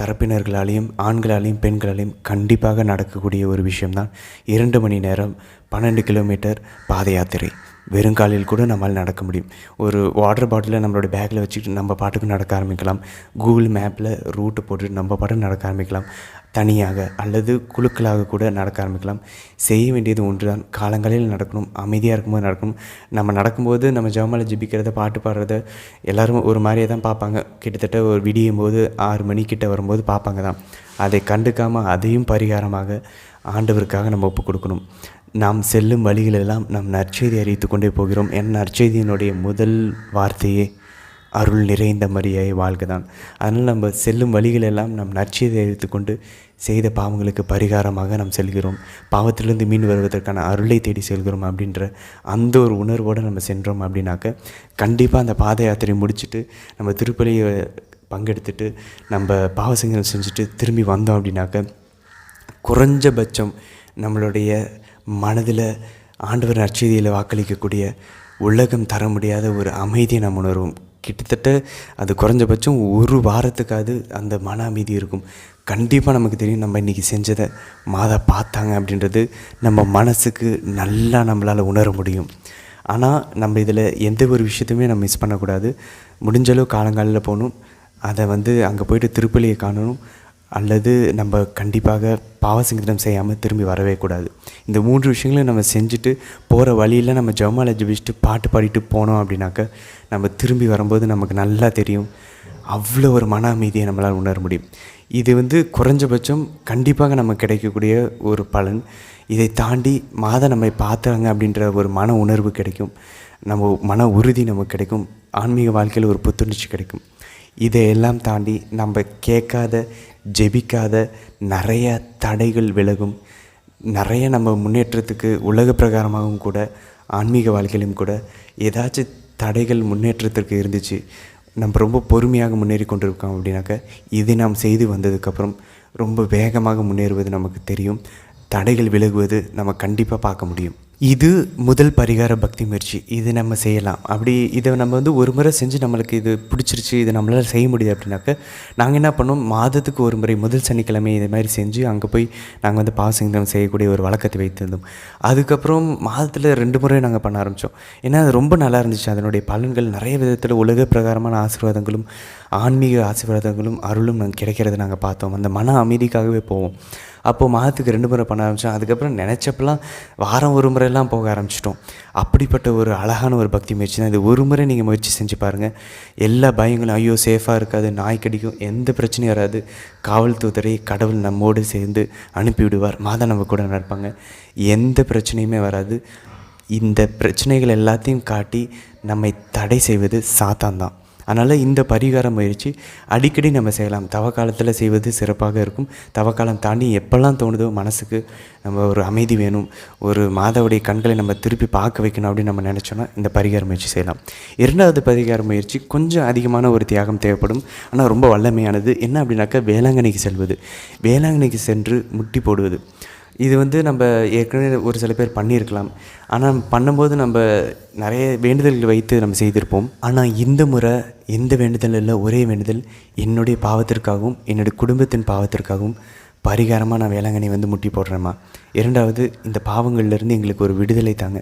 தரப்பினர்களாலேயும் ஆண்களாலேயும் பெண்களாலேயும் கண்டிப்பாக நடக்கக்கூடிய ஒரு விஷயம்தான் 2 மணி நேரம் 12 கிலோமீட்டர் பாத யாத்திரை. வெறுங்காலில் கூட நம்மளால் நடக்க முடியும். ஒரு வாட்டர் பாட்டிலை நம்மளோட பேக்கில் வச்சுக்கிட்டு நம்ம பாட்டுக்கு நடக்க ஆரம்பிக்கலாம். கூகுள் மேப்பில் ரூட்டு போட்டு நம்ம பாட்டுக்கு நடக்க ஆரம்பிக்கலாம். தனியாக அல்லது குழுக்களாக கூட நடக்க ஆரம்பிக்கலாம். செய்ய வேண்டியது ஒன்று தான், காலங்களில் நடக்கணும், அமைதியாக இருக்கும்போது நடக்கணும். நம்ம நடக்கும்போது நம்ம ஜெபமாலை ஜெபிக்கிறத பாட்டு பாடுறத எல்லோரும் ஒரு மாதிரியே தான் பார்ப்பாங்க. கிட்டத்தட்ட ஒரு விடியும் போது 6 மணிக்கிட்ட வரும்போது பார்ப்பாங்க தான். அதை கண்டுக்காமல் அதையும் பரிகாரமாக ஆண்டவருக்காக நம்ம ஒப்பு கொடுக்கணும். நாம் செல்லும் வழிகளெல்லாம் நம் நற்செய்தி அறிவித்து கொண்டே போகிறோம். என் நற்செய்தியினுடைய முதல் வார்த்தையே அருள் நிறைந்த மரியாதை வாழ்க தான். அதனால் நம்ம செல்லும் வழிகளெல்லாம் நம் நற்செய்தி அறிவித்து கொண்டு செய்த பாவங்களுக்கு பரிகாரமாக நாம் செல்கிறோம், பாவத்திலிருந்து மீண்டு வருவதற்கான அருளை தேடி செல்கிறோம் அப்படின்ற அந்த ஒரு உணர்வோடு நம்ம சென்றோம் அப்படின்னாக்க கண்டிப்பாக அந்த பாத யாத்திரை முடிச்சுட்டு நம்ம திருப்பலியை பங்கெடுத்துட்டு நம்ம பாவசங்கள் செஞ்சுட்டு திரும்பி வந்தோம் அப்படின்னாக்க குறைஞ்சபட்சம் நம்மளுடைய மனதில் ஆண்டவர் நற்செய்தியில் வாக்களிக்கக்கூடிய உலகம் தர முடியாத ஒரு அமைதியை நம்ம உணர்வோம். கிட்டத்தட்ட அது குறைஞ்சபட்சம் ஒரு வாரத்துக்காவது அந்த மன அமைதி இருக்கும். கண்டிப்பாக நமக்கு தெரியும், நம்ம இன்றைக்கி செஞ்சதை மாதா பார்த்தாங்க அப்படின்றது நம்ம மனசுக்கு நல்லா நம்மளால் உணர முடியும். ஆனால் நம்ம இதில் எந்த ஒரு விஷயத்தையுமே நம்ம மிஸ் பண்ணக்கூடாது. முடிஞ்சளவு காலங்காலில் போகணும், அதை அங்கே போய்ட்டு திருப்பலியை காணணும், அல்லது நம்ம கண்டிப்பாக பாவசங்கீதம் செய்யாமல் திரும்பி வரவே கூடாது. இந்த 3 விஷயங்களையும் நம்ம செஞ்சுட்டு போகிற வழியில் நம்ம ஜெபமாலை ஜெபிச்சுட்டு பாட்டு பாடிட்டு போனோம் அப்படின்னாக்க நம்ம திரும்பி வரும்போது நமக்கு நல்லா தெரியும், அவ்வளோ ஒரு மன அமைதியை நம்மளால் உணர முடியும். இது குறைஞ்சபட்சம் கண்டிப்பாக நமக்கு கிடைக்கக்கூடிய ஒரு பலன். இதை தாண்டி மாதா நம்மை பார்த்தாங்க அப்படின்ற ஒரு மன உணர்வு கிடைக்கும், நம்ம மன உறுதி நமக்கு கிடைக்கும், ஆன்மீக வாழ்க்கையில் ஒரு புத்துணர்ச்சி கிடைக்கும். இதையெல்லாம் தாண்டி நம்ம கேட்காத ஜெபிக்காத நிறைய தடைகள் விலகும். நிறைய நம்ம முன்னேற்றத்துக்கு உலக பிரகாரமாகவும் கூட ஆன்மீக வாழ்க்கையிலும் கூட ஏதாச்சும் தடைகள் முன்னேற்றத்திற்கு இருந்துச்சு, நம்ம ரொம்ப பொறுமையாக முன்னேறி கொண்டிருக்கோம் அப்படின்னாக்க இதை நாம் செய்து வந்ததுக்கப்புறம் ரொம்ப வேகமாக முன்னேறுவது நமக்கு தெரியும். தடைகள் விலகுவது நம்ம கண்டிப்பாக பார்க்க முடியும். இது முதல் பரிகார பக்தி முயற்சி. இது நம்ம செய்யலாம். அப்படி இதை நம்ம ஒரு முறை செஞ்சு நம்மளுக்கு இது பிடிச்சிருச்சு, இதை நம்மளால் செய்ய முடியுது அப்படின்னாக்க நாங்கள் என்ன பண்ணோம், மாதத்துக்கு ஒரு முறை முதல் சனிக்கிழமை இது மாதிரி செஞ்சு அங்கே போய் நாங்கள் பாவசங்கீதம் செய்யக்கூடிய ஒரு வழக்கத்தை வைத்திருந்தோம். அதுக்கப்புறம் மாதத்தில் 2 முறை நாங்கள் பண்ண ஆரம்பித்தோம். ஏன்னா அது ரொம்ப நல்லா இருந்துச்சு. அதனுடைய பலன்கள் நிறைய விதத்தில் உலக பிரகாரமான ஆசீர்வாதங்களும் ஆன்மீக ஆசீர்வாதங்களும் அருளும் நாங்கள் கிடைக்கிறத நாங்கள் பார்த்தோம். அந்த மன அமைதிக்காகவே போவோம். அப்போது மாதத்துக்கு 2 முறை பண்ண ஆரம்பித்தோம். அதுக்கப்புறம் நினச்சப்பெல்லாம் வாரம் ஒரு முறையெல்லாம் போக ஆரம்பிச்சிட்டோம். அப்படிப்பட்ட ஒரு அழகான ஒரு பக்தி முயற்சி தான் இது. ஒரு முறை நீங்கள் முயற்சி செஞ்சு பாருங்கள். எல்லா பயங்களும் ஐயோ சேஃபாக இருக்காது, நாய் கடிக்கும், எந்த பிரச்சனையும் வராது, காவல்துறை கடவுள் நம்மோடு சேர்ந்து அனுப்பிவிடுவார், மாதா நம்ம கூட நடப்பாங்க, எந்த பிரச்சனையுமே வராது. இந்த பிரச்சனைகள் எல்லாத்தையும் காட்டி நம்மை தடை செய்வது சாத்தான் தான். அதனால் இந்த பரிகார முயற்சி அடிக்கடி நம்ம செய்யலாம். தவக்காலத்தில் செய்வது சிறப்பாக இருக்கும். தவக்காலம் தாண்டி எப்போல்லாம் தோணுதோ மனசுக்கு நம்ம ஒரு அமைதி வேணும், ஒரு மாதாவுடைய கண்களை நம்ம திருப்பி பார்க்க வைக்கணும் அப்படின்னு நம்ம நினச்சோன்னா இந்த பரிகார முயற்சி செய்யலாம். 2வது பரிகார முயற்சி கொஞ்சம் அதிகமான ஒரு தியாகம் தேவைப்படும், ஆனால் ரொம்ப வல்லமையானது. என்ன அப்படின்னாக்கா வேளாங்கண்ணிக்கு செல்வது. வேளாங்கண்ணிக்கு சென்று முட்டி போடுவது. இது நம்ம ஏற்கனவே ஒரு சில பேர் பண்ணியிருக்கலாம். ஆனால் பண்ணும்போது நம்ம நிறைய வேண்டுதல்கள் வைத்து நம்ம செய்திருப்போம். ஆனால் இந்த முறை எந்த வேண்டுதல் இல்லை, ஒரே வேண்டுதல், என்னுடைய பாவத்திற்காகவும் என்னுடைய குடும்பத்தின் பாவத்திற்காகவும் பரிகாரமாக நான் வேளாங்கண்ணி முட்டி போடுறேம்மா. 2வது இந்த பாவங்கள்லேருந்து எங்களுக்கு ஒரு விடுதலை தாங்க,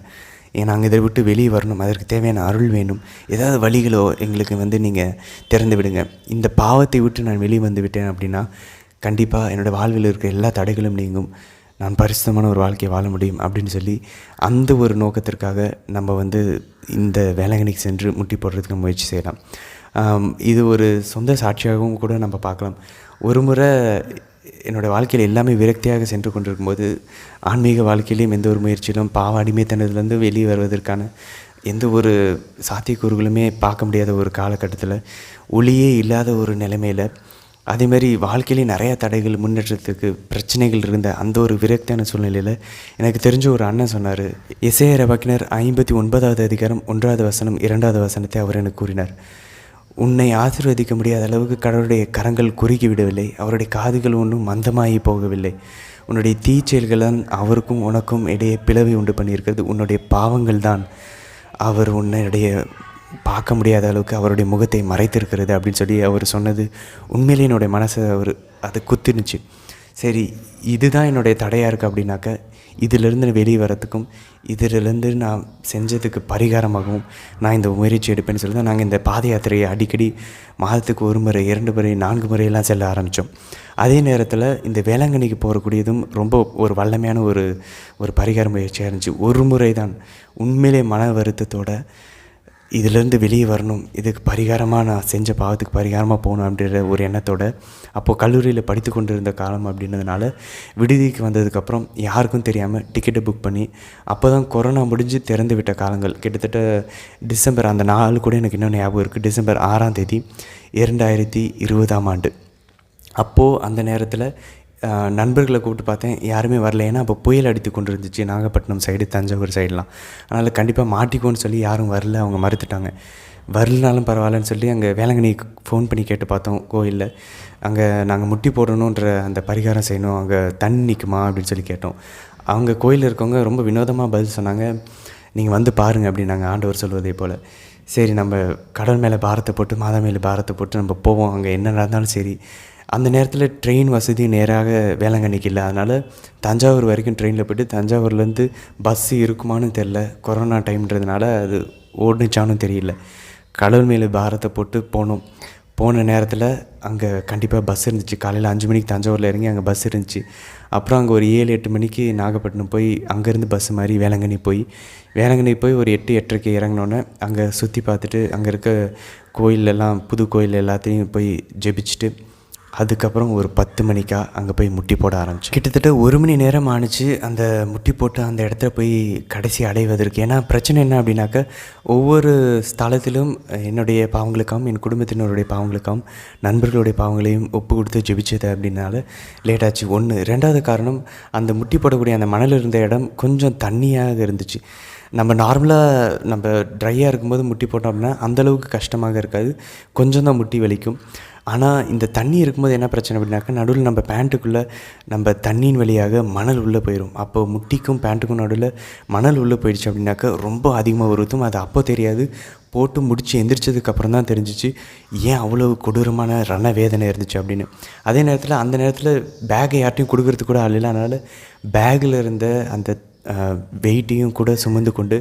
நாங்கள் இதை விட்டு வெளியே வரணும், அதற்கு தேவையான அருள் வேணும், ஏதாவது வழிகளோ எங்களுக்கு நீங்கள் திறந்து விடுங்க. இந்த பாவத்தை விட்டு நான் வெளியே வந்து விட்டேன் அப்படின்னா கண்டிப்பாக என்னோடய வாழ்வில் இருக்கிற எல்லா தடைகளும் நீங்கும், நான் பரிசுத்தமான ஒரு வாழ்க்கையை வாழ முடியும் அப்படின்னு சொல்லி அந்த ஒரு நோக்கத்திற்காக நம்ம இந்த வேளாங்கண்ணிக்கு சென்று முட்டி போடுறதுக்கு முயற்சி செய்யலாம். இது ஒரு சொந்த சாட்சியாகவும் கூட நம்ம பார்க்கலாம். ஒரு முறை என்னோடய வாழ்க்கையில் எல்லாமே விரக்தியாக சென்று கொண்டிருக்கும்போது ஆன்மீக வாழ்க்கையிலையும் எந்த ஒரு முயற்சியிலும் பாவ அடிமைத்தனத்துலேருந்து வெளியே வருவதற்கான எந்த ஒரு சாத்தியக்கூறுகளுமே பார்க்க முடியாத ஒரு காலகட்டத்தில், ஒளியே இல்லாத ஒரு நிலைமையில், அதேமாதிரி வாழ்க்கையிலேயே நிறையா தடைகள், முன்னேற்றத்துக்கு பிரச்சனைகள் இருந்த அந்த ஒரு விரக்தியான சூழ்நிலையில் எனக்கு தெரிஞ்ச ஒரு அண்ணன் சொன்னார். எசேயா இறைவாக்கினர் 59வது அதிகாரம் 1வது வசனம் 2வது வசனத்தை அவர் எனக்கு கூறினார். உன்னை ஆசீர்வதிக்க முடியாத அளவுக்கு கடவுளுடைய கரங்கள் குறுகி விடவில்லை, அவருடைய காதுகள் ஒன்றும் மந்தமாகி போகவில்லை. உன்னுடைய தீச்செயல்கள் தான் அவருக்கும் உனக்கும் இடையே பிளவை உண்டு பண்ணியிருக்கிறது. உன்னுடைய பாவங்கள் தான் அவர் உன்னுடைய பார்க்க முடியாத அளவுக்கு அவருடைய முகத்தை மறைத்திருக்கிறது அப்படின்னு சொல்லி அவர் சொன்னது உண்மையிலே என்னுடைய மனசை அது குத்தினுச்சு. சரி, இதுதான் என்னுடைய தடையாக இருக்குது அப்படின்னாக்க, இதிலிருந்து வெளியே வரத்துக்கும் இதிலிருந்து நான் செஞ்சதுக்கு பரிகாரமாகவும் நான் இந்த முயற்சி எடுப்பேன்னு சொல்லி தான் நாங்கள் இந்த பாத யாத்திரையை அடிக்கடி மாதத்துக்கு 1 முறை 2 முறை 4 முறையெல்லாம் செல்ல ஆரம்பித்தோம். அதே நேரத்தில் இந்த வேளாங்கண்ணிக்கு போகக்கூடியதும் ரொம்ப ஒரு வல்லமையான ஒரு பரிகார முயற்சியாக இருந்துச்சு. ஒரு முறை தான் உண்மையிலே மன வருத்தத்தோட இதிலேருந்து வெளியே வரணும், இதுக்கு பரிகாரமாக நான் செஞ்ச பாவத்துக்கு பரிகாரமாக போகணும் அப்படின்ற ஒரு எண்ணத்தோடு அப்போது கல்லூரியில் படித்து கொண்டு இருந்த காலம் அப்படின்றதுனால விடுதிக்கு வந்ததுக்கப்புறம் யாருக்கும் தெரியாமல் டிக்கெட்டை புக் பண்ணி, அப்போ தான் கொரோனா முடிஞ்சு திறந்து விட்ட காலங்கள், கிட்டத்தட்ட டிசம்பர், அந்த நாள் கூட எனக்கு இன்னும் ஞாபகம் இருக்குது, டிசம்பர் 6ஆம் தேதி 2020ஆம் ஆண்டு. அப்போது அந்த நேரத்தில் நண்பர்களை கூப்பிட்டு பார்த்தேன், யாருமே வரல. ஏன்னா அப்போ புயல் அடித்து கொண்டு இருந்துச்சு நாகப்பட்டினம் சைடு, தஞ்சாவூர் சைடெலாம். அதனால் கண்டிப்பாக மாட்டிக்கோன்னு சொல்லி யாரும் வரல, அவங்க மறுத்துட்டாங்க. வரலனாலும் பரவாயில்லன்னு சொல்லி அங்கே வேளாங்கண்ணிக்கு ஃபோன் பண்ணி கேட்டு பார்த்தோம் கோயிலில். அங்கே நாங்கள் முட்டி போடணுன்ற அந்த பரிகாரம் செய்யணும், அங்கே தண்ணி நிற்குமா அப்படின்னு சொல்லி கேட்டோம். அவங்க கோயிலில் இருக்கவங்க ரொம்ப வினோதமாக பதில் சொன்னாங்க, நீங்கள் வந்து பாருங்கள் அப்படின்னாங்க, ஆண்டவர் சொல்வதே போல். சரி, நம்ம கடல் மேலே பாரத்தை போட்டு, மாதா மேலே பாரத்தை போட்டு நம்ம போவோம், அங்கே என்ன நடந்தாலும் சரி. அந்த நேரத்தில் ட்ரெயின் வசதி நேராக வேளாங்கண்ணிக்கு இல்லை. அதனால் தஞ்சாவூர் வரைக்கும் ட்ரெயினில் போய்ட்டு, தஞ்சாவூர்லேருந்து பஸ்ஸு இருக்குமான்னு தெரில, கொரோனா டைம்ன்றதுனால அது ஓடுச்சானும் தெரியல. கடல் மேலே பாரத்தை போட்டு போனோம். போன நேரத்தில் அங்கே கண்டிப்பாக பஸ் இருந்துச்சு. காலையில் 5 மணிக்கு தஞ்சாவூரில் இறங்கி அங்கே பஸ் இருந்துச்சு. அப்புறம் அங்கே ஒரு 7-8 மணிக்கு நாகப்பட்டினம் போய் அங்கேருந்து பஸ் மாதிரி வேளாங்கண்ணி போய் ஒரு 8-8:30க்கு இறங்கினோன்னே அங்கே சுற்றி பார்த்துட்டு, அங்கே இருக்க கோயிலெல்லாம், புது கோயில் எல்லாத்தையும் போய் ஜெபிச்சுட்டு, அதுக்கப்புறம் ஒரு 10 மணிக்கா அங்கே போய் முட்டி போட ஆரம்பித்தேன். கிட்டத்தட்ட 1 மணி நேரம் ஆணுச்சு அந்த முட்டி போட்டு அந்த இடத்துல போய் கடைசி அடைவதற்கு. ஏன்னா பிரச்சனை என்ன அப்படின்னாக்கா, ஒவ்வொரு ஸ்தலத்திலும் என்னுடைய பாவங்களுக்காகவும் என் குடும்பத்தினருடைய பாவங்களுக்காகவும் நண்பர்களுடைய பாவங்களையும் ஒப்பு கொடுத்து ஜெபிச்சது அப்படின்னால லேட் ஆச்சு. 1. 2வது காரணம், அந்த முட்டி போடக்கூடிய அந்த மணல் இருந்த இடம் கொஞ்சம் தண்ணியாக இருந்துச்சு. நம்ம நார்மலாக ட்ரையாக இருக்கும்போது முட்டி போட்டோம் அப்படின்னா அந்தளவுக்கு கஷ்டமாக இருக்காது, கொஞ்சம் தான் முட்டி வலிக்கும். ஆனால் இந்த தண்ணி இருக்கும்போது என்ன பிரச்சனை அப்படின்னாக்கா, நடுவில் நம்ம பேண்ட்டுக்குள்ளே நம்ம தண்ணியின் வழியாக மணல் உள்ளே போயிடும். அப்போ முட்டிக்கும் பேண்ட்டுக்கும் நடுவில் மணல் உள்ளே போயிடுச்சு அப்படின்னாக்கா ரொம்ப அதிகமாக உறுத்தும். அது அப்போ தெரியாது, போட்டு முடித்து எந்திரிச்சதுக்கப்புறம் தான் தெரிஞ்சிச்சு ஏன் அவ்வளோ கொடூரமான ரண வேதனை இருந்துச்சு அப்படின்னு. அதே நேரத்தில் அந்த நேரத்தில் பேக்கை யார்ட்டையும் கொடுக்கறதுக்கு கூட ஆள் இல்லை. அதனால் பேக்கில் இருந்த அந்த வெயிட்டையும் கூட சுமந்து கொண்டு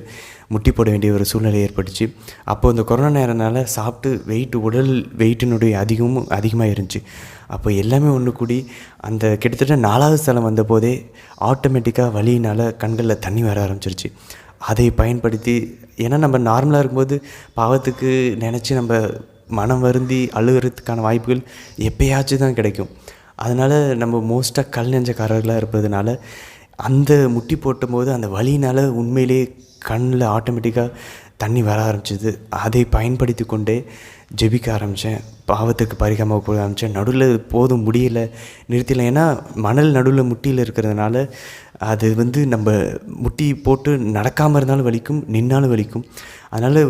முட்டி போட வேண்டிய ஒரு சூழ்நிலை ஏற்பட்டுச்சு. அப்போது இந்த கொரோனா நேரனால சாப்பிட்டு உடல் வெயிட்டினுடைய அதிகமாக இருந்துச்சு. அப்போ எல்லாமே ஒன்று கூடி அந்த கிட்டத்தட்ட 4வது ஸ்தலம் வந்தபோதே ஆட்டோமேட்டிக்காக வலியினால் கண்களில் தண்ணி வர ஆரம்பிச்சிருச்சு. அதை பயன்படுத்தி, ஏன்னா நம்ம நார்மலாக இருக்கும்போது பாவத்துக்கு நினச்சி நம்ம மனம் வருந்தி அழுகிறதுக்கான வாய்ப்புகள் எப்போயாச்சும் தான் கிடைக்கும். அதனால் நம்ம மோஸ்ட்டாக கல் நெஞ்சக்காரர்களாக இருப்பதுனால அந்த முட்டி போட்டும்போது அந்த வலியினால் உண்மையிலே கண்ணில் ஆட்டோமேட்டிக்காக தண்ணி வர ஆரம்பிச்சிது. அதை பயன்படுத்தி கொண்டே ஜெபிக்க ஆரம்பித்தேன், பாவத்துக்கு பரிகாரமாக போக ஆரம்பித்தேன். நடுவில் போதும் முடியல, நிறுத்திடலாம். ஏன்னா மணல் நடுவில் முட்டியில் இருக்கிறதுனால அது நம்ம முட்டி போட்டு நடக்காமல் இருந்தாலும் வலிக்கும், நின்னாலும் வலிக்கும். அதனால்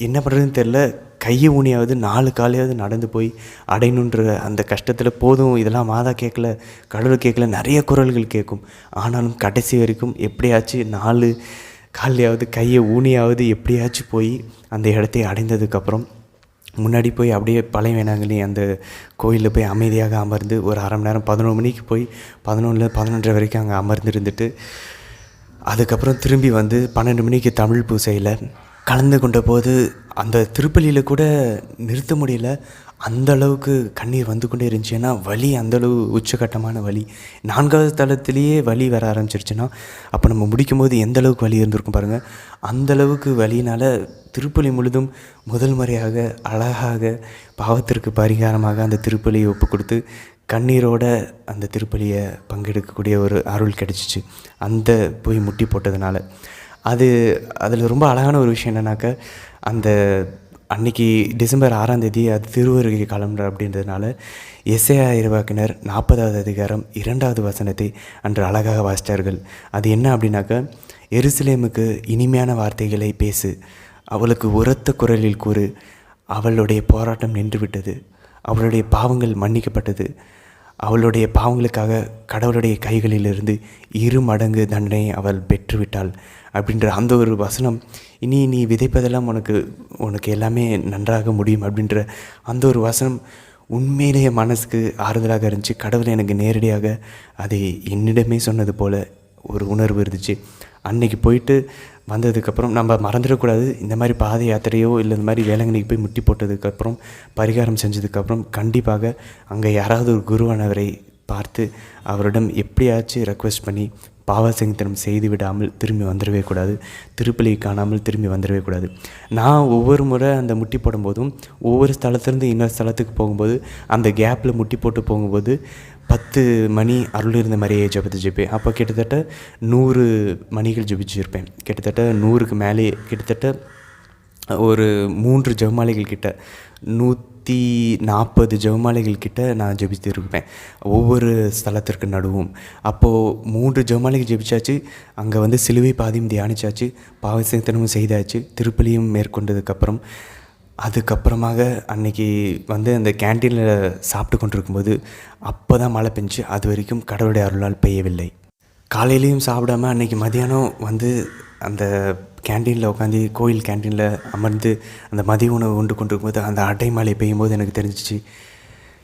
என்ன பண்ணுறதுன்னு தெரில, கையை ஊனியாவது 4 காலையாவது நடந்து போய் அடையணுன்ற அந்த கஷ்டத்தில் போதும், இதெல்லாம் மாதா கேட்கல, கடவுள் கேட்கல, நிறைய குரல்கள் கேட்கும். ஆனாலும் கடைசி வரைக்கும் எப்படியாச்சும் 4 காலையாவது கையை ஊனியாவது எப்படியாச்சும் போய் அந்த இடத்தை அடைந்ததுக்கப்புறம் முன்னாடி போய் அப்படியே பழைய வேளாங்கண்ணி அந்த கோயிலில் போய் அமைதியாக அமர்ந்து ஒரு அரை மணி நேரம் 11 மணிக்கு போய் 11-11:30 வரைக்கும் அங்கே அமர்ந்து இருந்துட்டு, அதுக்கப்புறம் திரும்பி வந்து 12 மணிக்கு தமிழ் பூசையில் கலந்து கொண்ட போது அந்த திருப்பலியில் கூட நிறுத்த முடியல, அந்தளவுக்கு கண்ணீர் வந்து கொண்டே இருந்துச்சு. ஏன்னா வலி அந்தளவு உச்சகட்டமான வலி. 4வது தளத்திலேயே வலி வர ஆரம்பிச்சிருச்சுன்னா அப்போ நம்ம முடிக்கும்போது எந்தளவுக்கு வலி இருந்திருக்கும் பாருங்கள். அந்தளவுக்கு வலியினால் திருப்பலி முழுதும் முதல் முறையாக அழகாக பாவத்திற்கு பரிகாரமாக அந்த திருப்பலியை ஒப்பு கொடுத்து கண்ணீரோட அந்த திருப்பலியை பங்கெடுக்கக்கூடிய ஒரு அருள் கிடச்சிச்சு அந்த போய் முட்டி போட்டதுனால. அதில் ரொம்ப அழகான ஒரு விஷயம் என்னன்னாக்கா, அந்த அன்றைக்கி டிசம்பர் 6ஆம் தேதி அது திருவருகை காலம் அப்படின்றதுனால எசேயா இறைவாக்கினர் 40வது அதிகாரம் 2வது வசனத்தை அன்று அழகாக வாசித்தார்கள். அது என்ன அப்படின்னாக்கா, எருசலேமுக்கு இனிமையான வார்த்தைகளை பேசு, அவளுக்கு உரத்த குரலில் கூறு, அவளுடைய போராட்டம் நின்றுவிட்டது, அவளுடைய பாவங்கள் மன்னிக்கப்பட்டது, அவளுடைய பாவங்களுக்காக கடவுளுடைய கைகளிலிருந்து 2 மடங்கு தண்டனையை அவள் பெற்றுவிட்டாள் அப்படின்ற அந்த ஒரு வசனம், இனி நீ விதைப்பதெல்லாம் உனக்கு எல்லாமே நன்றாக முடியும் அப்படின்ற அந்த ஒரு வசனம் உண்மையிலேயே மனசுக்கு ஆறுதலாக இருந்துச்சு. கடவுள் எனக்கு நேரடியாக அதை என்னிடமே சொன்னது போல் ஒரு உணர்வு இருந்துச்சு. அன்றைக்கி போயிட்டு வந்ததுக்கப்புறம் நம்ம மறந்துடக்கூடாது, இந்த மாதிரி பாத யாத்திரையோ இல்லை இந்த மாதிரி வேளாங்கண்ணிக்கு போய் முட்டி போட்டதுக்கப்புறம் பரிகாரம் செஞ்சதுக்கப்புறம் கண்டிப்பாக அங்கே யாராவது ஒரு குருவானவரை பார்த்து அவரிடம் எப்படியாச்சும் ரெக்வெஸ்ட் பண்ணி பாவசங்கத்தனம் செய்து விடாமல் திரும்பி வந்துடவே கூடாது, திருப்பலி காணாமல் திரும்பி வந்துடவே கூடாது. நான் ஒவ்வொரு முறை அந்த முட்டி போடும்போதும் ஒவ்வொரு ஸ்தலத்துலேருந்து இன்னொரு ஸ்தலத்துக்கு போகும்போது அந்த கேப்பில் முட்டி போட்டு போகும்போது 10 மணி அருள் இருந்த மாதிரியே ஜெபத்தை ஜெபிப்பேன். அப்போ கிட்டத்தட்ட 100 மணிகள் ஜெபிச்சிருப்பேன். கிட்டத்தட்ட 100க்கு மேலேயே, கிட்டத்தட்ட ஒரு 3 ஜெபமாலைகள் கிட்ட 140 ஜெபமாலைகள் கிட்ட நான் ஜெபித்திருப்பேன் ஒவ்வொரு ஸ்தலத்திற்கு நடுவும். அப்போது 3 ஜெபமாலைகள் ஜெபிச்சாச்சு, அங்கே சிலுவை பாதியும் தியானிச்சாச்சு, பாவசங்கத்தனமும் செய்தாச்சு, திருப்பலியும் மேற்கொண்டதுக்கப்புறம் அதுக்கப்புறமாக அன்றைக்கி அந்த கேன்டீனில் சாப்பிட்டு கொண்டிருக்கும்போது அப்போ தான் மழை பெஞ்சு. அது வரைக்கும் கடவுளுடைய அருளால் பெய்யவில்லை. காலையிலையும் சாப்பிடாமல் அன்றைக்கி மதியானம் அந்த கேன்டீனில் உட்காந்து கோயில் கேன்டீனில் அமர்ந்து அந்த மதிய உணவு உண்டு கொண்டிருக்கும்போது அந்த அடைமழை பெய்யும்போது எனக்கு தெரிஞ்சிச்சு,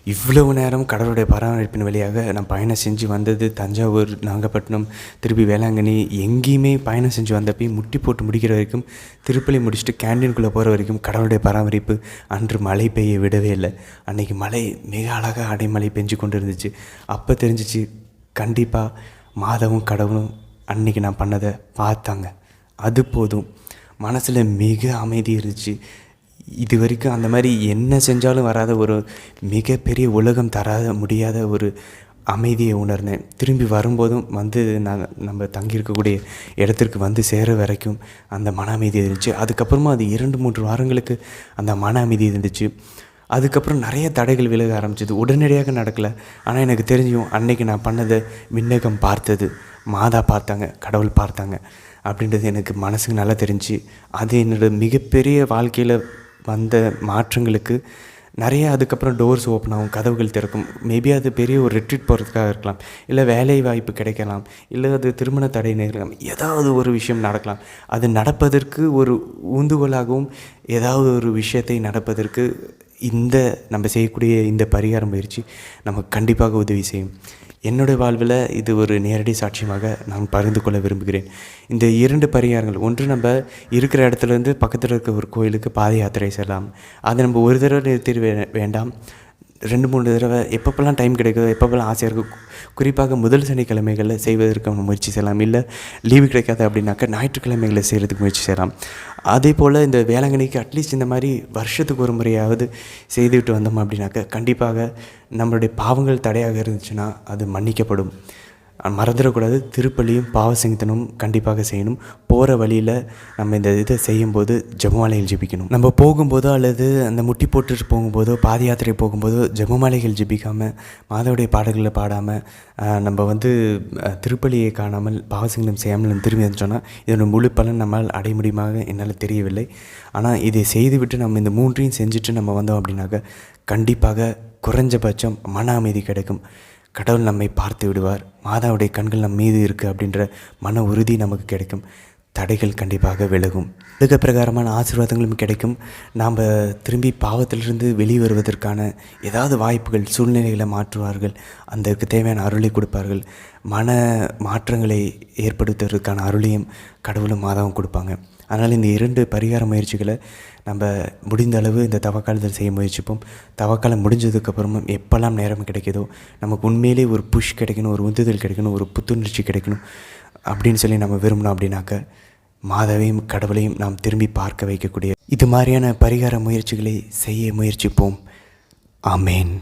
இவ்வளவு நேரம் கடவுளுடைய பராமரிப்பின் வழியாக நான் பயணம் செஞ்சு வந்தது தஞ்சாவூர், நாகப்பட்டினம், திருப்பி வேளாங்கண்ணி, எங்கேயுமே பயணம் செஞ்சு வந்தப்பையும் முட்டி போட்டு முடிக்கிற வரைக்கும், திருப்பலி முடிச்சுட்டு கேன்டீனுக்குள்ளே போகிற வரைக்கும் கடவுளுடைய பராமரிப்பு அன்று மழை பெய்ய விடவே இல்லை. அன்றைக்கி மழை மிக அழகாக அடைமழை பெஞ்சு கொண்டு இருந்துச்சு. அப்போ தெரிஞ்சிச்சு, கண்டிப்பாக மாதாவும் கடவுளும் அன்றைக்கி நான் பண்ணதை பார்த்தாங்க, அது போதும். மனசில் மிக அமைதி இருந்துச்சு. இது வரைக்கும் அந்த மாதிரி என்ன செஞ்சாலும் வராத ஒரு மிகப்பெரிய உலகம் முடியாத ஒரு அமைதியை உணர்ந்தேன். திரும்பி வரும்போதும் நம்ம தங்கியிருக்கக்கூடிய இடத்திற்கு சேர வரைக்கும் அந்த மன அமைதி இருந்துச்சு. அதுக்கப்புறமா அது 2-3 வாரங்களுக்கு அந்த மன அமைதி இருந்துச்சு. அதுக்கப்புறம் நிறைய தடைகள் விலக ஆரம்பிச்சிது. உடனடியாக நடக்கலை, ஆனால் எனக்கு தெரிஞ்சும் அன்றைக்கி நான் பண்ணதை விண்ணகம் பார்த்தது, மாதா பார்த்தாங்க, கடவுள் பார்த்தாங்க அப்படின்றது எனக்கு மனசுக்கு நல்லா தெரிஞ்சு. அது என்னோடய மிகப்பெரிய வாழ்க்கையில் வந்த மாற்றங்களுக்கு நிறைய அதுக்கப்புறம் டோர்ஸ் ஓப்பன் ஆகும், கதவுகள் திறக்கும். மேபி அது பெரிய ஒரு ரிட்ரீட் போகிறதுக்காக இருக்கலாம், இல்லை வேலை வாய்ப்பு கிடைக்கலாம், இல்லை அது திருமண தடை நேரலாம், ஏதாவது ஒரு விஷயம் நடக்கலாம். அது நடப்பதற்கு ஒரு ஊந்துகோலாகவும் ஏதாவது ஒரு விஷயத்தை நடப்பதற்கு நம்ம செய்யக்கூடிய இந்த பரிகார முயற்சி நமக்கு கண்டிப்பாக உதவி செய்யும். என்னுடைய வாழ்வில் இது ஒரு நேரடி சாட்சியமாக நான் பகிர்ந்து கொள்ள விரும்புகிறேன். இந்த 2 பரிகாரங்கள், ஒன்று நம்ம இருக்கிற இடத்துலேருந்து பக்கத்தில் இருக்க ஒரு கோயிலுக்கு பாத யாத்திரை செல்லலாம். அதை நம்ம ஒரு தடவை நிறுத்திட வேண்டாம், 2-3 தடவை எப்பப்பெல்லாம் டைம் கிடைக்குதோ, எப்பப்பெல்லாம் ஆசையாக இருக்கும், குறிப்பாக முதல் சனிக்கிழமைகளில் செய்வதற்கு நம்ம முயற்சி செய்யலாம். இல்லை லீவு கிடைக்காது அப்படின்னாக்கா ஞாயிற்றுக்கிழமைகளில் செய்கிறதுக்கு முயற்சி செய்யலாம். அதே போல் இந்த வேளாங்கண்ணிக்கு அட்லீஸ்ட் இந்த மாதிரி வருஷத்துக்கு ஒரு முறையாவது செய்துவிட்டு வந்தோம் அப்படின்னாக்கா கண்டிப்பாக நம்மளுடைய பாவங்கள் தடையாக இருந்துச்சுன்னா அது மன்னிக்கப்படும். மறந்துடக்கூடாது, திருப்பலியும் பாவசங்கத்தனமும் கண்டிப்பாக செய்யணும். போகிற வழியில் நம்ம இந்த இதை செய்யும்போது ஜெபமாலைகள் ஜெபிக்கணும். நம்ம போகும்போதோ அல்லது அந்த முட்டி போட்டுட்டு போகும்போதோ, பாத யாத்திரை போகும்போதோ ஜெபமாலைகள் ஜெபிக்காமல், மாதாவுடைய பாடல்களை பாடாமல், நம்ம திருப்பலியை காணாமல் பாவசங்கத்தனம் செய்யாமல் நம்ம திரும்பி வந்துட்டோன்னா இதோட முழு பலன் நம்மால் அடைய முடியுமாக என்னால் தெரியவில்லை. ஆனால் இதை செய்துவிட்டு நம்ம இந்த 3ஐயும் செஞ்சுட்டு நம்ம வந்தோம் அப்படின்னாக்க கண்டிப்பாக குறைஞ்சபட்சம் மன அமைதி கிடைக்கும். கடவுள் நம்மை பார்த்து விடுவார், மாதாவுடைய கண்கள் நம் மீது இருக்குது அப்படின்ற மன உறுதி நமக்கு கிடைக்கும். தடைகள் கண்டிப்பாக விலகும், இதுக்கு பிரகாரமான ஆசீர்வாதங்களும் கிடைக்கும். நாம் திரும்பி பாவத்திலிருந்து வெளிவருவதற்கான ஏதாவது வாய்ப்புகள், சூழ்நிலைகளை மாற்றுவார்கள், அதற்கு தேவையான அருளை கொடுப்பார்கள். மன மாற்றங்களை ஏற்படுத்துவதற்கான அருளையும் கடவுளும் மாதாவும் கொடுப்பாங்க. அதனால் இந்த 2 பரிகார முயற்சிகளை நம்ம முடிந்த அளவு இந்த தவக்காலத்தில் செய்ய முயற்சிப்போம். தவக்காலம் முடிஞ்சதுக்கப்புறமும் எப்போல்லாம் நேரம் கிடைக்கிதோ, நமக்கு உண்மையிலே ஒரு புஷ் கிடைக்கணும், ஒரு உந்துதல் கிடைக்கணும், ஒரு புத்துணர்ச்சி கிடைக்கணும் அப்படின்னு சொல்லி நம்ம விரும்பினோம் அப்படின்னாக்க மாதாவையும் கடவுளையும் நாம் திரும்பி பார்க்க வைக்கக்கூடிய இது மாதிரியான பரிகார முயற்சிகளை செய்ய முயற்சிப்போம். ஆமேன்.